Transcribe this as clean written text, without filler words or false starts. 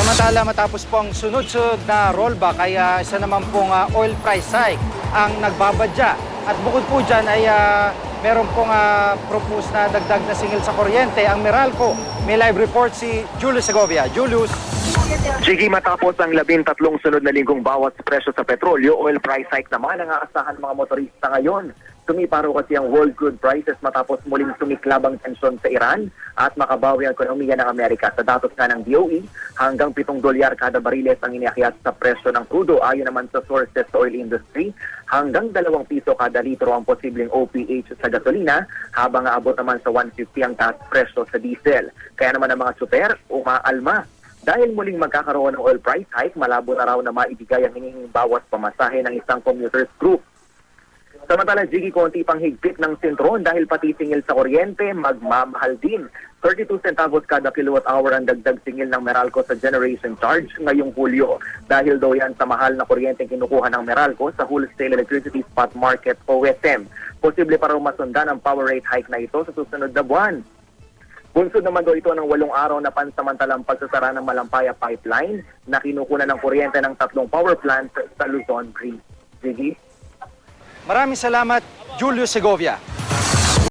Samantala matapos po ang sunod-sunod na rollback ay isa naman pong oil price hike ang nagbabadya. At bukod po dyan ay meron pong propose na dagdag na singil sa kuryente ang Meralco. May live report si Julius Segovia. Julius. Sige, matapos ang 13 sunod na linggong bawas presyo sa petrolyo, oil price hike naman ang aasahan mga motorista ngayon. Sumipa raw kasi ang world crude prices matapos muling sumiklab ang tensyon sa Iran at makabawi ang ekonomiya ng Amerika. Sa datos nga ng DOE, hanggang $7 kada bariles ang iniakyat sa presyo ng krudo ayon naman sa sources sa oil industry. Hanggang 2 piso kada litro ang posibleng OPH sa gasolina, habang aabot naman sa 150 ang taas presyo sa diesel. Kaya naman ang mga super umaalma. Dahil muling magkakaroon ng oil price hike, malabo na raw na maibigay ang hinihing bawas pamasahe ng isang commuters group. Samantala, Jiggy, konti pang higpit ng sentron dahil pati singil sa kuryente magmamahal din. 32 centavos kada kilowatt hour ang dagdag singil ng Meralco sa generation charge ngayong Hulyo. Dahil daw yan sa mahal na kuryente kinukuha ng Meralco sa Wholesale Electricity Spot Market OSM. Posible pa raw masundan ang power rate hike na ito sa susunod na buwan. Bunsod naman daw ito ng 8 araw na pansamantalang pagsasara ng Malampaya Pipeline na kinukunan ng kuryente ng 3 power plants sa Luzon, Greece. Jiggy? Maraming salamat, Julius Segovia.